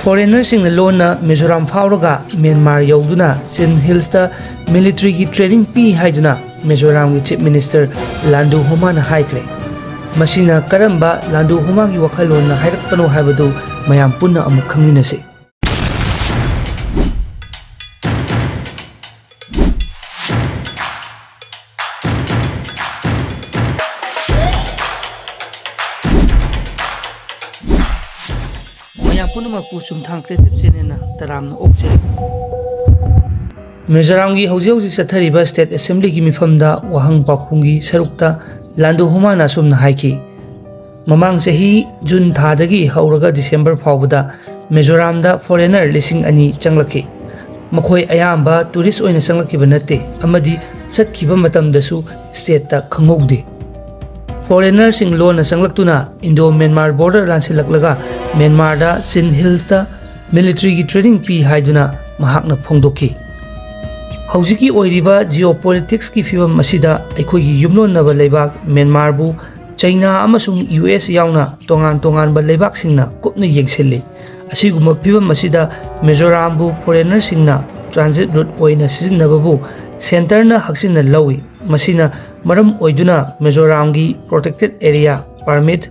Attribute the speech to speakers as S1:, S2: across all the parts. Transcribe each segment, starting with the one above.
S1: Foreigner sing lona Mizoram fauraga Myanmar yauduna Chin Hills ta military ki training pi haiduna Mizoram ki Chief Minister Landu Homana haikre. Masina karamba Landu Homa ki wakhalona hairakpano haibadu mayam punna amuk khangminase. Mizoram की हौजी चथरीब state assembly की मिफमदा वहंग पाखुंगी सरुक्ता लांडू होमाना सुमना हाइकी ममांग चही जून थादगी हौरगा दिसंबर फावदा मिजोरामदा foreigner लिसिंग अनि चंगलकी मखोय अयाम्बा tourist ओइना चंगलकीबा नते अमदी चटकीबा मतमदसु स्टेटता खंगौदे foreigner सिंग लोना चंगलक्तुना Indo Myanmar border लांसिलक्लगा म्यांमारदा चिन हिल्सता military की training P हाइदुना महाकना फोंदोकी हौजिकी ओइरिबा geopolitics की फिवम मसिदा अखोगी युमलोनबा लेबाक म्यांमारबु China अमसुंग US यावना तोंगान लेबाक सिंगना कुपना येंगसेले असिगुम फिवम मसिदा मिजोरामबु foreigner सिंगना transit route ओइना सिजिनबबु सेंटरना हक्सिना लौई मसिना मरम ओइदुना मिजोरामगी प्रोटेक्टेड एरिया परमिट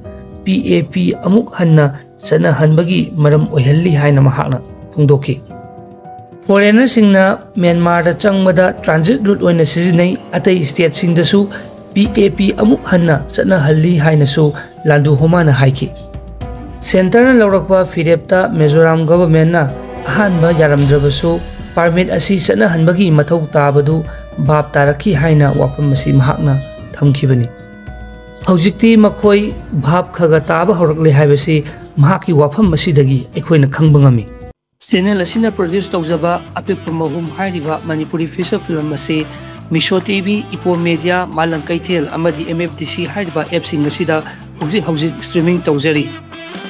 S1: PAP अमुक हन्ना सना हनबगी मरम ओइहल्ली हाइना महाकना फोंदोकी फॉरेनर सिंगना म्यांमार चंगबदा ट्रांजिट रूट ओइना सिजिनै अतै स्टेट सिंगदसु PAP अमुक हन्ना सना हल्ली हाइनसु लांडू होमाना हाइकी सेंटरना लौरकबा फिरेप्ता मिजोराम गवर्नमेंटना अहानबा यारमद्रबसु परमिट असि सना हनबगी मथौ ताबदु भाब तारखी हाइना वाफम मसि महाकना थमखिबनी हौजिक्ति मखोय भाब खगा ताबा हौरकले हाइबसि महाकी वाफम मसिदगी अखोयना खंगबंगमी चैनल असिना प्रोड्यूस तौजबा अपिकपा महूम हाइरिबा मणिपुरी फीचर फिल्म असे मिशो टीवी इपो मीडिया मालंग कैथेल अमदी MFTC हाइरिबा एप्सिंग असिदा हौजिक स्ट्रीमिंग तौजरी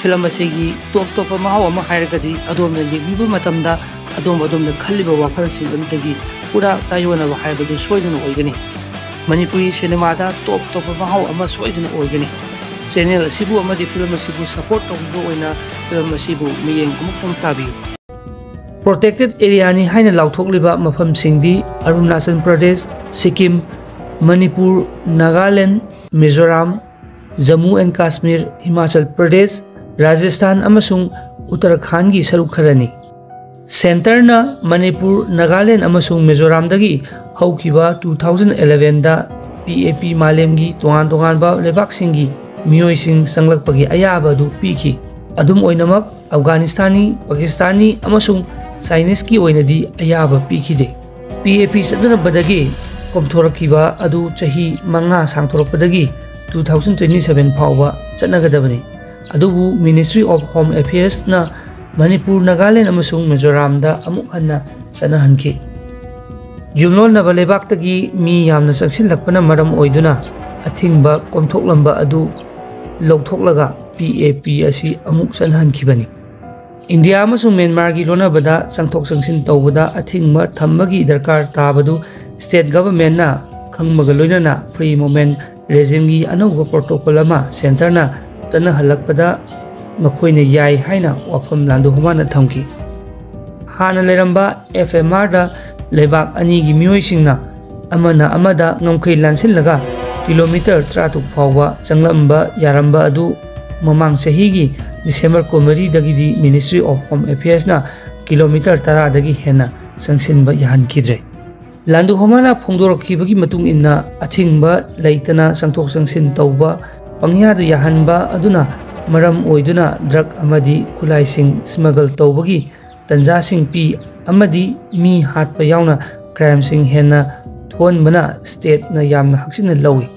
S1: फिल्म असेगी टॉप महाव अमा हाइरगदी अदोमना येंगिबा मतमदा अदोमना खल्लिबा वाखलसिंग अमतगी पूरा तायोनबा हाइबदु सोइदना ओइगनी मणिपुरी सिनेमादा टॉप महाव अमा सोइदना ओइगनी चैनल असिबु अमदी फिल्म असिबु सपोर्ट तौबो ओइना फिल्म असिबु मियेंग अमुक्तंग ताबियु प्रोटेक्टेड एरिया नि हाइना लाउथोकलिबा मफम सिंगदी अरुणाचल प्रदेश सिक्किम मणिपुर नागालैंड मिजोराम जम्मू एंड कश्मीर हिमाचल प्रदेश राजस्थान अमसुंग उत्तराखंड की सरुक खरनी सेंटरना मणिपुर नागालैंड अमसुंग मिजोराम दगी हौकिबा 2011 दा PAP मालेमगी तोगान लेबाक सिंगी मियोइसिंग संगलकपगी अयाबा दु पीखी अदुम ओइनमक अफगानिस्तानी पाकिस्तानी अमसुंग चाइनीस की ओइनदी अयाबा पीखिदे PAP सदनबदगी कोमथोरकिबा अदु चही मंगा सांगथोरपदगी 2027 फावबा चनगदबनी अदुबु मिनिस्ट्री ऑफ होम अफेयर्स ना मणिपुर नागालैंड अमसुंग मिजोराम दा अमुक हन्ना चनहनखी युमलोनबा लेबाक्तगी मी यामना संगसिलकपना मरम ओइदुना अथिंगबा कोमथोकलंबा अदु लौथोकलगा PAP असी अमुक चनहनखिबनी इंडिया अमसुंग म्यांमार की लोनाबदा चंगथोक चंगसिन तौबदा अथिंगबा थम्बगी दरकार ताबदु स्टेट गवर्नमेंटना खंगमगा लोइनना फ्री मूवमेंट रेजिम की अनौबा प्रोटोकॉल अमा सेंटरना चनहलकपदा मखोइना याय हाइना वाफम लांडू होमाना थमकी हाना लेरंबा FMR दा लेबाक अनि की मियोइसिंगना अमना अमदा ngomkhei lansilnaga किलोमीटर 30 फावबा चंगलंबा यारंबा अदु ममांग चहीगी डिसेंबर कोमरी दगी मिनिस्ट्री ऑफ होम अफेयर्स ना किलोमीटर 10 दगी हेना संगसिनबा याहनखिद्रे लांडू होमाना फोंदोरखिबगी मतुंग इन्ना अथिंगबा लेइतना संगथोक संगसिन तौबा पंग्याद याहनबा अदुना मरम ओइदुना ड्रग अमदी खुलाइसिंग स्मगल तौबगी तंजासिंग पी अमदी मी हातपा यावना क्राइमसिंग हेना थोनबना स्टेट ना यामना हक्सिना लौई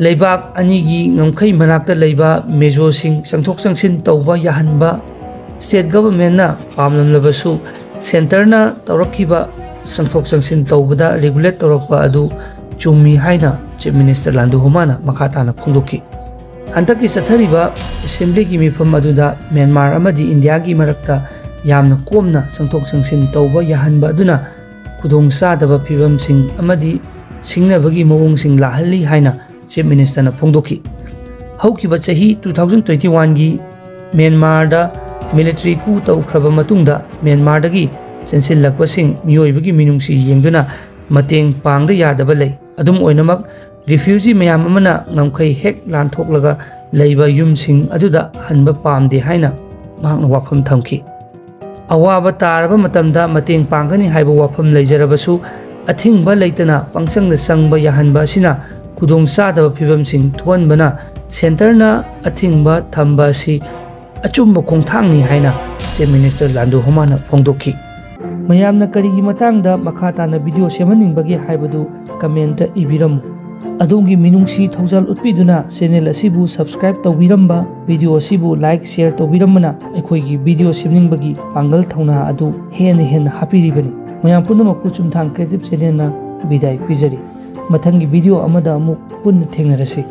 S1: लेबाक अनिगी ngomkhei manakta leiba mejo sing sangthok sangsin tauba yahanba state government na pamlamlabasu center na tawrakhiba sangthok sangsin taubada regulate tawrakpa adu chummi haina chief minister Landu Homana makhatana phungdoki hantaki chathariba assembly gi mifam aduda Myanmar amadi India gi marakta yamna komna sangthok sangsin tauba yahanba aduna khudong sadaba phibam sing amadi singnabagi mawong sing lahalli haina Chief Minister na phongdoki haukiba chahi 2021 gi Myanmar da military कू तौख्रबा मतुंगदा म्यांमारदगी चेंसिल्लक्पसिंग मियोइबगी मिनुंगसी येंगदुना मतेंग पांगदा यादबा लई अदुम ओइनमक refugee मयाम अमना नमखै हेक लानथोकलगा लैबा युमसिंग अदुदा हनबा पामदे हाइना महांगना वाफम थमखि अवाबा तारबा मतमदा मतेंग पांगनी हाइबा वाफम लैजरबसु अथिंगबा लैतना पंगसंगदा संगबा याहनबा सिना खुदोंग चादबा फिबमसिंग थोहनबना सेंटरना अथिंगबा थंबा सि अचुम्बा खोंथांगनी हाइना chief minister लांडो होमाना फोंदोखि मयामना करिगी मतंगदा मखा ताना video सेमहनिंगबगी हाइबदु comment इबिरम अदोंगी मिनुंगसी थौजल उत्पीदुना चैनल असिबु सब्सक्राइब तौबिरम्बा वीडियो असिबु लाइक शेयर तौबिरम्बना अखोइगी वीडियो सेमनिंगबगी पांगल थौना अदु हेन हापिरिबनी मयाम पुनमकु चुमथांग क्रिएटिव चैनल ना विदाय पिजरी मथंगी वीडियो अमदा अमुक पुन थेंगरसी।